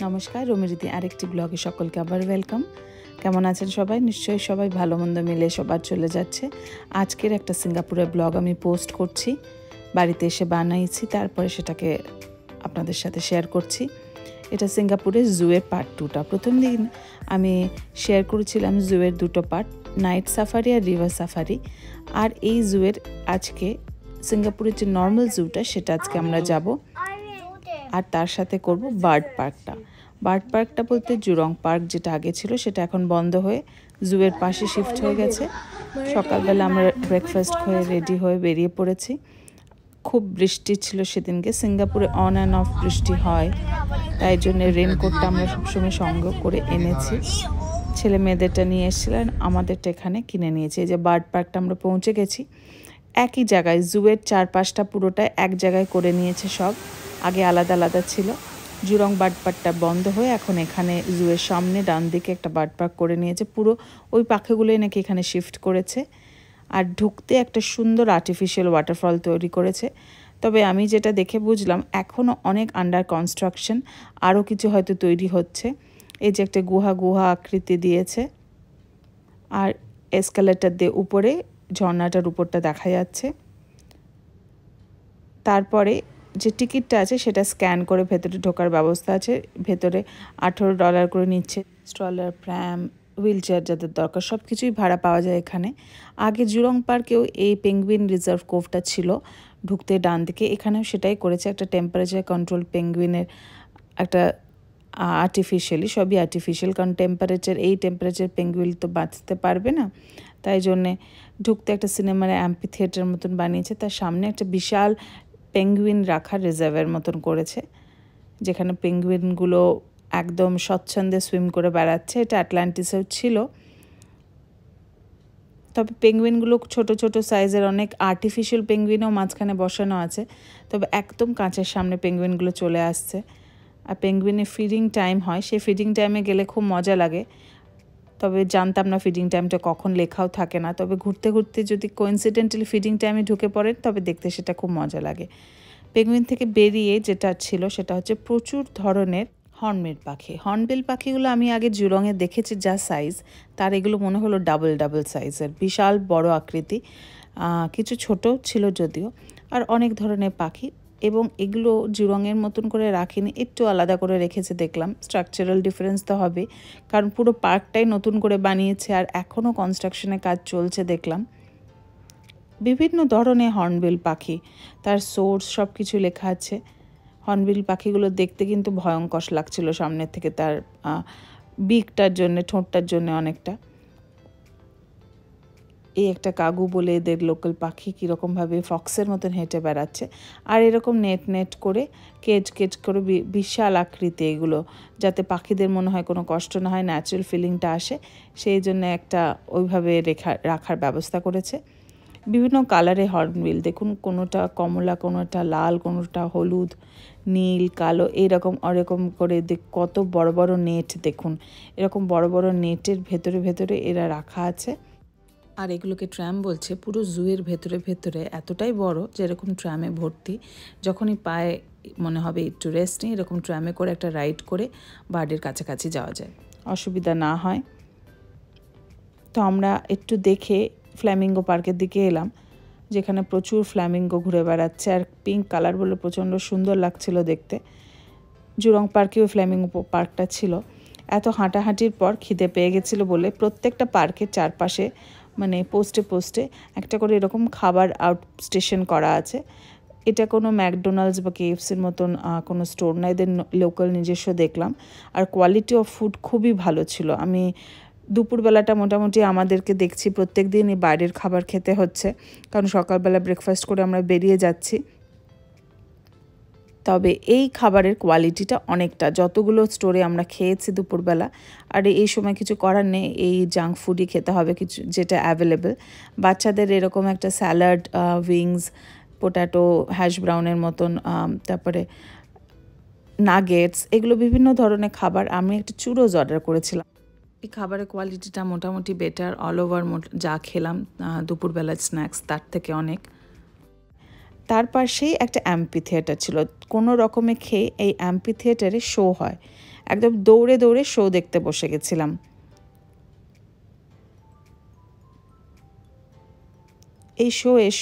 নমস্কার, রমিরীতি আরেকটি ব্লগে সকলকে আবার ওয়েলকাম। কেমন আছেন সবাই? নিশ্চয়ই সবাই ভালো মন্দ মিলে সবার চলে যাচ্ছে। আজকের একটা সিঙ্গাপুরের ব্লগ আমি পোস্ট করছি, বাড়িতে এসে বানাইছি, তারপরে সেটাকে আপনাদের সাথে শেয়ার করছি। এটা সিঙ্গাপুরের জুয়ের পার্ট 2টা। প্রথম দিন আমি শেয়ার করেছিলাম জুয়ের দুটো পার্ট, নাইট সাফারি আর রিভার সাফারি। আর এই জুয়ের আজকে সিঙ্গাপুরের যে নর্মাল জুটা সেটা আজকে আমরা যাব, আর তার সাথে করব বার্ড পার্কটা। বার্ড পার্কটা বলতে জুরং পার্ক যেটা আগে ছিল সেটা এখন বন্ধ হয়ে জুয়ের পাশে শিফট হয়ে গেছে। সকালবেলা আমরা ব্রেকফাস্ট হয়ে রেডি হয়ে বেরিয়ে পড়েছি। খুব বৃষ্টি ছিল সেদিনকে, সিঙ্গাপুরে অন অ্যান্ড অফ বৃষ্টি হয়, তাই জন্য রেনকোটটা আমরা সবসময় সঙ্গে করে এনেছি। ছেলে মেয়েদেরটা নিয়ে এসেছিলেন, আমাদেরটা এখানে কিনে নিয়েছি। এই যে বার্ড পার্কটা আমরা পৌঁছে গেছি। একই জায়গায় জুয়ের চারপাশটা পুরোটা এক জায়গায় করে নিয়েছে সব, আগে আলাদা আলাদা ছিল। জুরং বার্ড পার্কটা বন্ধ হয়ে এখন এখানে জুয়ের সামনে ডান দিকে একটা বার্ড পার্ক করে নিয়েছে। পুরো ওই পাখিগুলোই নাকি এখানে শিফট করেছে। আর ঢুকতে একটা সুন্দর আর্টিফিশিয়াল ওয়াটারফল তৈরি করেছে। তবে আমি যেটা দেখে বুঝলাম এখনও অনেক আন্ডার কনস্ট্রাকশন, আরও কিছু হয়তো তৈরি হচ্ছে। এই যে একটা গুহা আকৃতি দিয়েছে, আর এসকালেটার দিয়ে উপরে ঝর্ণাটার উপরটা দেখা যাচ্ছে। তারপরে যে টিকিটটা আছে সেটা স্ক্যান করে ভেতরে ঢোকার ব্যবস্থা আছে। ভেতরে $18 করে নিচ্ছে। স্ট্রলার, প্র্যাম, হুইল চেয়ার যাদের দরকার সব কিছুই ভাড়া পাওয়া যায় এখানে। আগে জুরং পার্কেও এই পেঙ্গুইন রিজার্ভ কোভটা ছিল ঢুকতে ডান দিকে, এখানেও সেটাই করেছে। একটা টেম্পারেচার কন্ট্রোল পেঙ্গুইনের একটা আর্টিফিশিয়ালি, সবই আর্টিফিশিয়াল, কারণ এই টেম্পারেচার পেঙ্গুইন তো বাঁচতে পারবে না, তাই জন্যে ঢুকতে একটা সিনেমার অ্যাম্পি থিয়েটার মতন বানিয়েছে। তার সামনে একটা বিশাল পেঙ্গুইন রাখার রিজার্ভের মতন করেছে, যেখানে পেঙ্গুইনগুলো একদম স্বচ্ছন্দে সুইম করে বেড়াচ্ছে। এটা আটলান্টিসেও ছিল, তবে পেঙ্গুইনগুলো ছোট ছোট সাইজের, অনেক আর্টিফিশিয়াল পেঙ্গুইনও মাঝখানে বসানো আছে। তবে একদম কাঁচের সামনে পেঙ্গুইনগুলো চলে আসছে। আর পেঙ্গুইনের ফিডিং টাইম হয়, সেই ফিডিং টাইমে গেলে খুব মজা লাগে। তবে জানতাম না ফিডিং টাইমটা কখন, লেখাও থাকে না। তবে ঘুরতে ঘুরতে যদি কোইন্সিডেন্টালি ফিডিং টাইমে ঢুকে পড়েন তবে দেখতে সেটা খুব মজা লাগে। পেঙ্গুইন থেকে বেরিয়ে যেটা ছিল সেটা হচ্ছে প্রচুর ধরনের হর্নবিল পাখি। হর্নবিল পাখিগুলো আমি আগে জুরংয়ে দেখেছি যা সাইজ, তার এগুলো মনে হলো ডাবল সাইজের, বিশাল বড় আকৃতি। কিছু ছোট ছিল যদিও, আর অনেক ধরনের পাখি। এবং এগুলো জুরংয়ের মতন করে রাখিনি, একটু আলাদা করে রেখেছে দেখলাম। স্ট্রাকচারাল ডিফারেন্স তো হবে, কারণ পুরো পার্কটাই নতুন করে বানিয়েছে আর এখনও কনস্ট্রাকশনের কাজ চলছে দেখলাম। বিভিন্ন ধরনের হর্নবিল পাখি, তার সোর্স সব কিছু লেখা আছে। হর্নবিল পাখিগুলো দেখতে কিন্তু ভয়ঙ্কর লাগছিল সামনের থেকে, তার বিকটার জন্যে, ঠোঁটটার জন্য অনেকটা। এই একটা কাগু বলে এদের লোকাল পাখি, কীরকমভাবে ফক্সের মতন হেঁটে বেড়াচ্ছে। আর এরকম নেট করে কেজ করে বিশাল আকৃতি এগুলো, যাতে পাখিদের মনে হয় কোনো কষ্ট না হয়, ন্যাচারাল ফিলিংটা আসে, সেই জন্য একটা ওইভাবে রাখার ব্যবস্থা করেছে। বিভিন্ন কালারে হর্নবিল দেখুন, কোনোটা কমলা, কোনোটা লাল, কোনোটা হলুদ, নীল, কালো, এরকম ওরকম করে কত বড় বড় নেট দেখুন। এরকম বড় বড় নেটের ভেতরে এরা রাখা আছে। আর এগুলোকে ট্র্যাম বলছে। পুরো জুয়ের ভেতরে এতটাই বড় যে এরকম ট্র্যামে ভর্তি। যখনই পায়ে মনে হবে একটু রেস্ট নিই, এরকম ট্র্যামে করে একটা রাইড করে বার্ডের কাছাকাছি যাওয়া যায়, অসুবিধা না হয়। তো আমরা একটু দেখে ফ্ল্যামিঙ্গো পার্কের দিকে এলাম, যেখানে প্রচুর ফ্ল্যামিঙ্গো ঘুরে বেড়াচ্ছে, আর পিঙ্ক কালার বলে প্রচণ্ড সুন্দর লাগছিল দেখতে। জুরং পার্কেও ফ্ল্যামিঙ্গো পার্কটা ছিল। এত হাঁটাহাঁটির পর খিদে পেয়ে গেছিলো বলে প্রত্যেকটা পার্কের চারপাশে মানে পোস্টে একটা করে এরকম খাবার আউট স্টেশন করা আছে। এটা কোনো ম্যাকডোনাল্ডস বা কেএফসির মতন কোনো স্টোর না, এদের লোকাল নিজস্ব দেখলাম। আর কোয়ালিটি অফ ফুড খুবই ভালো ছিল। আমি দুপুরবেলাটা মোটামুটি আমাদেরকে দেখছি প্রত্যেক দিনই বাইরের খাবার খেতে হচ্ছে, কারণ সকালবেলা ব্রেকফাস্ট করে আমরা বেরিয়ে যাচ্ছি। তবে এই খাবারের কোয়ালিটিটা অনেকটা, যতগুলো স্টোরে আমরা খেয়েছি দুপুরবেলা। আর এই সময় কিছু করার নেই, এই জাঙ্ক ফুডই খেতে হবে কিছু, যেটা অ্যাভেলেবেল। বাচ্চাদের এরকম একটা স্যালাড, উইংস, পোট্যাটো, হ্যাশ ব্রাউনের মতন, তারপরে নাগেটস, এগুলো বিভিন্ন ধরনের খাবার। আমি একটা চুরোজ অর্ডার করেছিলাম। এই খাবারের কোয়ালিটিটা মোটামুটি বেটার, অল ওভার যা খেলাম দুপুরবেলার স্ন্যাক্স তার থেকে অনেক। তার পাশেই একটা অ্যাম্পি থিয়েটার ছিল। কোনো রকমে খেয়ে এই অ্যাম্পি থিয়েটারে শো হয়, একদম দৌড়ে দৌড়ে শো দেখতে বসে গেছিলাম। এই শো এর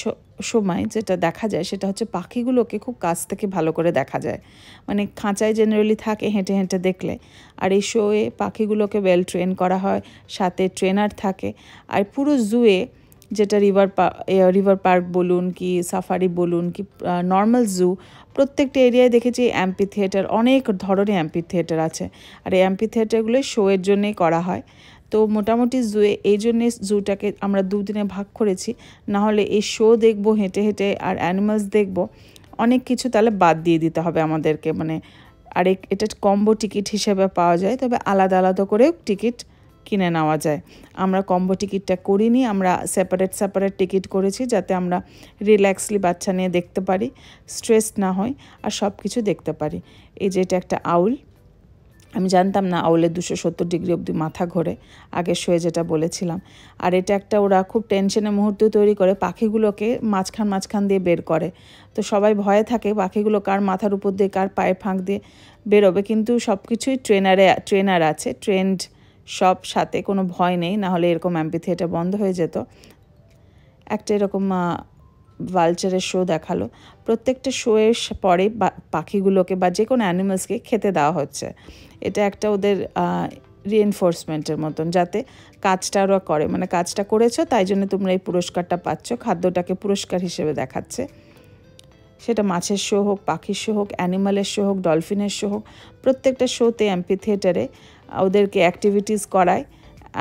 সময় যেটা দেখা যায় সেটা হচ্ছে পাখিগুলোকে খুব কাছ থেকে ভালো করে দেখা যায়, মানে খাঁচায় জেনারেলি থাকে হেঁটে হেঁটে দেখলে, আর এই শোয়ে পাখিগুলোকে ওয়েল ট্রেন করা হয়, সাথে ট্রেনার থাকে। আর পুরো জুয়ে, যেটা রিভার পার্ক বলুন কি সাফারি বলুন কি নর্মাল জু, প্রত্যেকটা এরিয়ায় দেখেছি অ্যাম্পি থিয়েটার, অনেক ধরনের অ্যাম্পি থিয়েটার আছে, আর এই অ্যাম্পি থিয়েটারগুলো শোয়ের জন্যেই করা হয়। তো মোটামুটি জুয়ে এই জন্যে জুটাকে আমরা 2 দিনে ভাগ করেছি, নাহলে এই শো দেখবো হেঁটে হেঁটে আর অ্যানিমালস দেখবো, অনেক কিছু তাহলে বাদ দিয়ে দিতে হবে আমাদেরকে। মানে আর এটা কম্বো টিকিট হিসেবে পাওয়া যায়, তবে আলাদা আলাদা করেও টিকিট কিনে নেওয়া যায়। আমরা কম্বো টিকিটটা করিনি, আমরা সেপারেট টিকিট করেছি, যাতে আমরা রিল্যাক্সলি বাচ্চা নিয়ে দেখতে পারি, স্ট্রেস না হয় আর সব কিছু দেখতে পারি। এই যে এটা একটা আউল, আমি জানতাম না আউলের 270 ডিগ্রি অবধি মাথা ঘোরে, আগে শোয়ে যেটা বলেছিলাম। আর এটা একটা, ওরা খুব টেনশনের মুহূর্ত তৈরি করে পাখিগুলোকে মাঝখান দিয়ে বের করে। তো সবাই ভয়ে থাকে পাখিগুলো কার মাথার উপর দিয়ে কার পায়ের ফাঁক দিয়ে বেরোবে, কিন্তু সব কিছুই ট্রেনার আছে, ট্রেন্ড সব, সাথে কোনো ভয় নেই, নাহলে এরকম অ্যাম্পি থিয়েটার বন্ধ হয়ে যেত। একটা এরকম ভালচারের শো দেখালো। প্রত্যেকটা শোয়ের পরে পাখিগুলোকে বা যে কোনো অ্যানিমালসকে খেতে দেওয়া হচ্ছে। এটা একটা ওদের রিএনফোর্সমেন্টের মতন, যাতে কাজটা ওরা করে, মানে কাজটা করেছো তাই জন্য তোমরা এই পুরস্কারটা পাচ্ছ, খাদ্যটাকে পুরস্কার হিসেবে দেখাচ্ছে। সেটা মাছের শো হোক, পাখির শো হোক, অ্যানিমালের শো হোক, ডলফিনের শো হোক, প্রত্যেকটা শোতে অ্যাম্পি থিয়েটারে ওদেরকে অ্যাক্টিভিটিস করায়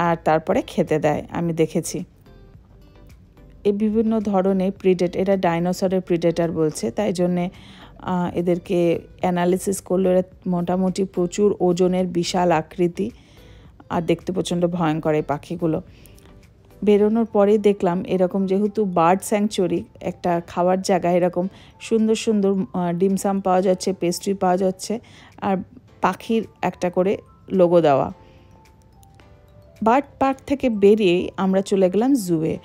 আর তারপরে খেতে দেয়, আমি দেখেছি। এই বিভিন্ন ধরনের এরা ডাইনোসরের প্রিডেটার বলছে, তাই জন্যে এদেরকে অ্যানালিসিস করলো, এরা মোটামুটি প্রচুর ওজনের, বিশাল আকৃতি, আর দেখতে প্রচণ্ড ভয়ঙ্কর এই পাখিগুলো। বেরোনোর পরেই দেখলাম এরকম, যেহেতু বার্ড স্যাংচুয়ারি, একটা খাওয়ার জায়গায় এরকম সুন্দর সুন্দর ডিমসাম পাওয়া যাচ্ছে, পেস্ট্রি পাওয়া যাচ্ছে, আর পাখির একটা করে লোগো দেওয়া। বার্ড পার্ক থেকে বেরিয়েই আমরা চলে গেলাম জুয়ে।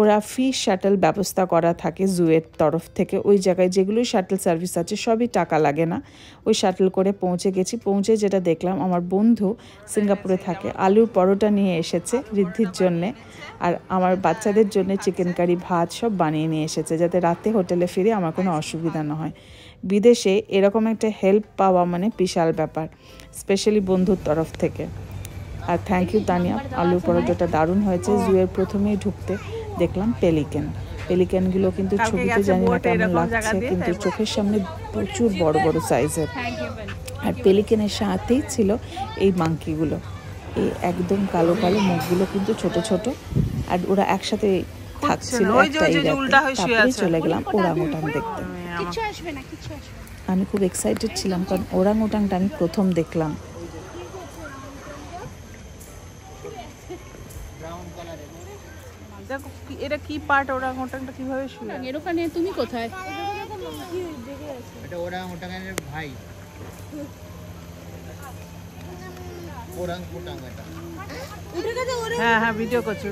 ওরা ফিশ শাটল ব্যবস্থা করা থাকে জুয়ের তরফ থেকে, ওই জায়গায় যেগুলো শাটল সার্ভিস আছে সবই টাকা লাগে না, ওই শাটল করে পৌঁছে গেছি। পৌঁছে যেটা দেখলাম, আমার বন্ধু সিঙ্গাপুরে থাকে, আলুর পরোটা নিয়ে এসেছে ঋদ্ধির জন্যে, আর আমার বাচ্চাদের জন্য চিকেন কারি, ভাত সব বানিয়ে নিয়ে এসেছে, যাতে রাতে হোটেলে ফিরে আমার কোনো অসুবিধা না হয়। বিদেশে এরকম একটা হেল্প পাওয়া মানে বিশাল ব্যাপার, স্পেশালি বন্ধুর তরফ থেকে। আর থ্যাংক ইউ তানিয়া, আলুর পরোটাটা দারুণ হয়েছে। জুয়ের প্রথমেই ঢুকতে দেখলাম পেলিক্যানগুলো কিন্তু ছবিতে জানি না কেমন লাগছে, কিন্তু চোখের সামনে প্রচুর বড় বড় সাইজের। আর পেলিক্যানের সাথেই ছিল এই মাংকিগুলো, এই একদম কালো কালো, মুখগুলো কিন্তু ছোট ছোট, আর ওরা একসাথে থাকছিল একটা এরিয়াতে। তারপরে চলে গেলাম ওরাংওটাং দেখতে। আমি খুব এক্সাইটেড ছিলাম, কারণ ওরাংওটাংটা আমি প্রথম দেখলাম। দেখো এটা কি পার্ট, ওরাংওটাংটা কিভাবে শুয়ে এর ওখানে তুমি কোথায়? এটা ওরাংওটাংয়ের ভাই, ওরাংওটাং এটা। হ্যাঁ হ্যাঁ, ভিডিও করছে।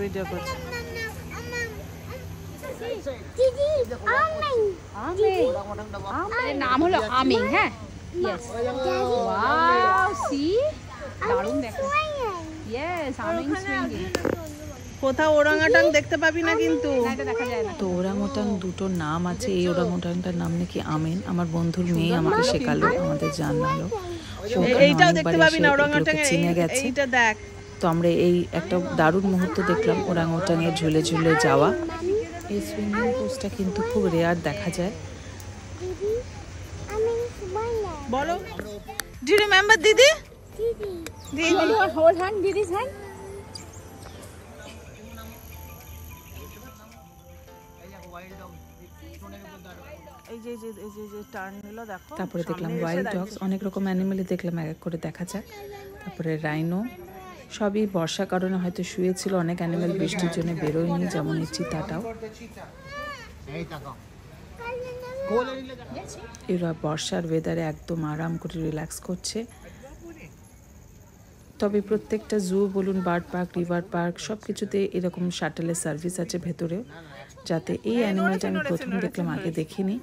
দিদি আমিং, নাম হলো আমিং। হ্যাঁ, ইয়েস, ওয়াও, সি দারুণ দেখো। ইয়েস, আমিং সুইঙ্গিং। কোথাও ওরাংওটাং দেখতে পাবি না কিন্তু। তো ওরাংওটাং দুটো নাম আছে, এই ওরাংওটাংটার নাম নাকি আমিন, আমার বন্ধুর মেয়ে আমাকে শেখালো, আমাদের জানালো। এইটাও দেখতে পাবি না, ওরাংওটাং চিনে গেছে। এইটা দেখ। তো আমরা এই একটা দারুণ মুহূর্ত দেখলাম, ওরাংওটাং এর ঝুলে ঝুলে যাওয়া। এই সুইমিং পুলটা কিন্তু খুব রেয়ার দেখা যায়। বলো, ডু ইউ রিমেম্বার দিদি? দিদি হোল্ড হ্যান্ড, দিদি's hand. তারপরে দেখলাম ওয়াইল্ড ডগস, অনেক রকম অ্যানিমেলই দেখলাম, এক এক করে দেখা যাক। তারপরে রাইনো, সবই বর্ষার কারণে হয়তো শুয়েছিল, অনেক অ্যানিমেল বৃষ্টির জন্য বেরোয়নি, যেমন এই চিতাটাও। এরা বর্ষার ওয়েদারে একদম আরাম করে রিল্যাক্স করছে। তবে প্রত্যেকটা জু বলুন, বার্ড পার্ক, রিভার পার্ক, সব কিছুতে এরকম শাটেলের সার্ভিস আছে ভেতরেও, যাতে এই অ্যানিমেলটা আমি প্রথম দেখলাম, আগে দেখিনি।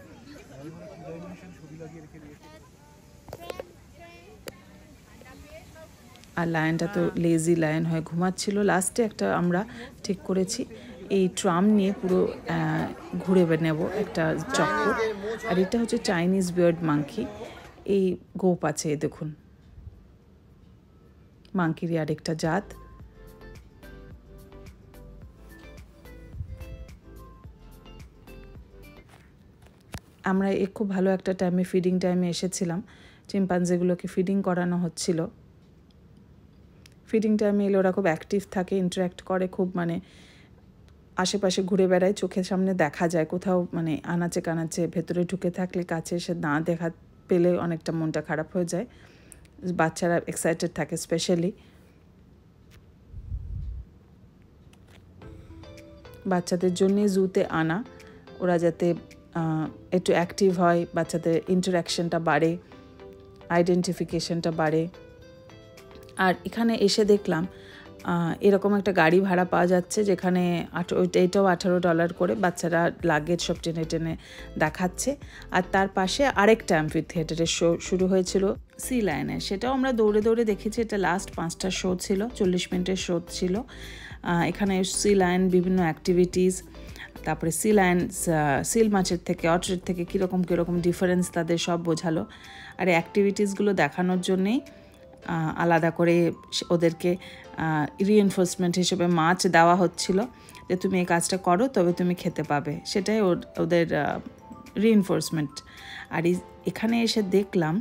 আর লায়নটা তো লেজি লায়ন হয়ে ঘুমাচ্ছিল। লাস্টে একটা আমরা ঠিক করেছি এই ট্রাম নিয়ে পুরো ঘুরে নেব একটা চক্কর। আর এটা হচ্ছে চাইনিজ বিয়ার্ড মাংকি। এই গোপ আছে, দেখুন মাংকিরই আরেকটা জাত। আমরা খুব ভালো একটা টাইমে ফিডিং টাইমে এসেছিলাম, চিম্পাঞ্জিগুলোকে ফিডিং করানো হচ্ছিল। ফিডিং টাইমে এলে ওরা খুব অ্যাক্টিভ থাকে, ইন্টারাক্ট করে খুব, মানে আশেপাশে ঘুরে বেড়ায়, চোখের সামনে দেখা যায়। কোথাও মানে আনাচে কানাচে ভেতরে ঢুকে থাকলে কাছে এসে না দেখা পেলে অনেকটা মনটা খারাপ হয়ে যায়। বাচ্চারা এক্সাইটেড থাকে স্পেশালি। বাচ্চাদের জন্যে জুতে আনা, ওরা যাতে একটু অ্যাক্টিভ হয়, বাচ্চাদের ইন্টারাকশনটা বাড়ে, আইডেন্টিফিকেশনটা বাড়ে। আর এখানে এসে দেখলাম এরকম একটা গাড়ি ভাড়া পাওয়া যাচ্ছে, যেখানে এটাও $18 করে। বাচ্চারা লাগেজ সব টেনে টেনে দেখাচ্ছে। আর তার পাশে আরেকটা অ্যাম্পি থিয়েটারের শো শুরু হয়েছিল সি লায়নের, সেটাও আমরা দৌড়ে দৌড়ে দেখেছি। এটা লাস্ট 5টা শো ছিল, 40 মিনিটের শো ছিল। এখানে সি লায়ন বিভিন্ন অ্যাক্টিভিটিস, তারপরে সি লায়ন সিল মাছের থেকে অট্রের থেকে কীরকম ডিফারেন্স তাদের সব বোঝালো। আর এই অ্যাক্টিভিটিসগুলো দেখানোর জন্যেই আলাদা করে ওদেরকে রিএনফোর্সমেন্ট হিসেবে মাছ দেওয়া হচ্ছিল, যে তুমি এই কাজটা করো তবে তুমি খেতে পাবে, সেটাই ওদের রিএনফোর্সমেন্ট। আর এখানে এসে দেখলাম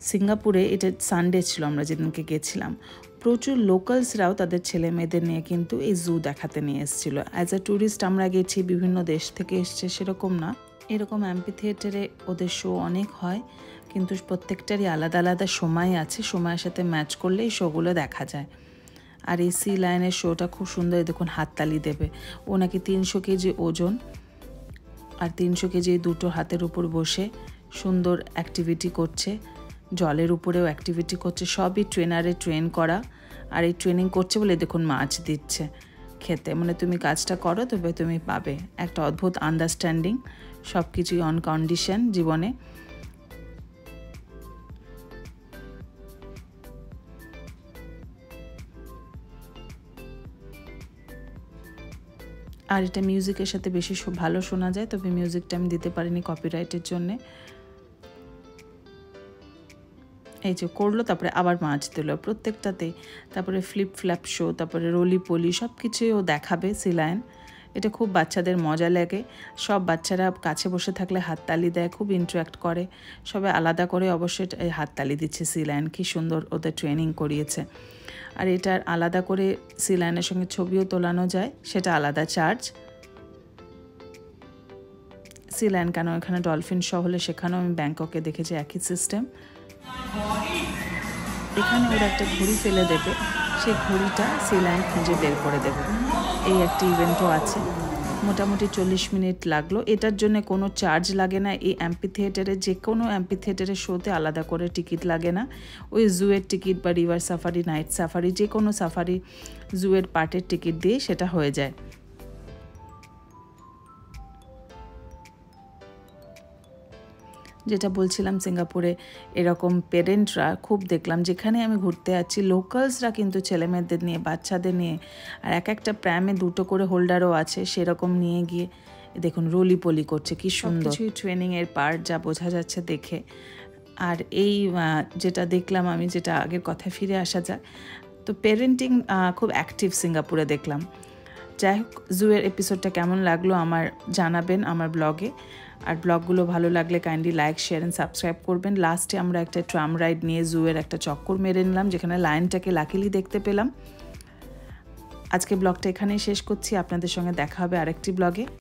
সিঙ্গাপুরে, এটা সানডে ছিল আমরা যেদিনকে গেছিলাম, প্রচুর লোকালসরাও তাদের ছেলে মেয়েদের নিয়ে কিন্তু এই জু দেখাতে নিয়ে এসেছিলো। অ্যাজ এ ট্যুরিস্ট আমরা গেছি, বিভিন্ন দেশ থেকে এসছে সেরকম না। এরকম অ্যাম্পি থিয়েটারে ওদের শো অনেক হয়, কিন্তু প্রত্যেকটারই আলাদা আলাদা সময় আছে, সময়ের সাথে ম্যাচ করলে এই শোগুলো দেখা যায়। আর এই সি লায়নের শোটা খুব সুন্দর, দেখুন হাততালি দেবে। ও নাকি 300 কেজি ওজন, আর 300 কেজি দুটো হাতের উপর বসে সুন্দর অ্যাক্টিভিটি করছে, জলের উপরেও অ্যাক্টিভিটি করছে, সবই ট্রেনারে ট্রেন করা। আর এই ট্রেনিং করছে বলে দেখুন মাছ দিচ্ছে খেতে, মানে তুমি কাজটা করো তবে তুমি পাবে। একটা অদ্ভুত আন্ডারস্ট্যান্ডিং, সব কিছুই অন কন্ডিশন জীবনে। আর এটা মিউজিকের সাথে বেশি ভালো শোনা যায়, তবে মিউজিকটা আমি দিতে পারিনি কপিরাইটের জন্যে। এই যে করলো, তারপরে আবার মাছ দিল প্রত্যেকটাতেই। তারপরে ফ্লিপ ফ্ল্যাপ শো, তারপরে রোলি পলি, সব কিছুই ও দেখাবে সি লায়ন। এটা খুব বাচ্চাদের মজা লাগে। সব বাচ্চারা কাছে বসে থাকলে হাততালি দেয়, খুব ইন্টারাক্ট করে। সবাই আলাদা করে অবশ্যই হাততালি দিচ্ছে সি লায়ন, কি সুন্দর ওদের ট্রেনিং করিয়েছে। আর এটার আলাদা করে সি লায়নের সঙ্গে ছবিও তোলানো যায়, সেটা আলাদা চার্জ। সি লায়ন কেন, এখানে ডলফিন শো হলে সেখানেও আমি ব্যাংককে দেখেছি একই সিস্টেম। এখানে ওরা একটা ঘড়ি ফেলে দেবে, সেই ঘড়িটা সি লায়ন খুঁজে বের করে দেবে। এই একটা ইভেন্টও আছে। মোটামুটি 40 মিনিট লাগলো। এটার জন্য কোনো চার্জ লাগে না। এই অ্যাম্পি থিয়েটারে, যে কোনো অ্যাম্পি থিয়েটারের শোতে আলাদা করে টিকিট লাগে না। ওই জুয়ের টিকিট বা রিভার সাফারি, নাইট সাফারি, যে কোনো সাফারি জুয়ের পার্টের টিকিট দিয়ে সেটা হয়ে যায়। যেটা বলছিলাম, সিঙ্গাপুরে এরকম পেরেন্টরা খুব দেখলাম, যেখানে আমি ঘুরতে যাচ্ছি লোকালসরা কিন্তু ছেলেমেয়েদের নিয়ে, বাচ্চাদের নিয়ে, আর এক একটা প্র্যামে 2টো করে হোল্ডারও আছে, সেরকম নিয়ে গিয়ে দেখুন রোলি পলি করছে, কি সুন্দর। কিছুই ট্রেনিংয়ের পার্ট, যা বোঝা যাচ্ছে দেখে। আর এই যেটা দেখলাম আমি, যেটা আগের কথায় ফিরে আসা যায়, তো পেরেন্টিং খুব অ্যাক্টিভ সিঙ্গাপুরে দেখলাম। যাই হোক, জুয়ের এপিসোডটা কেমন লাগলো আমার জানাবেন আমার ব্লগে। আর ব্লগগুলো ভালো লাগলে kindly like, share and subscribe করবেন। লাস্টে আমরা একটা ট্রাম রাইড নিয়ে জুয়ের একটা চক্কর মেরে নিলাম, যেখানে লায়নটাকে লাকিলি দেখতে পেলাম। আজকে ব্লগটা এখানেই শেষ করছি। আপনাদের সঙ্গে দেখা হবে আরেকটি ব্লগে।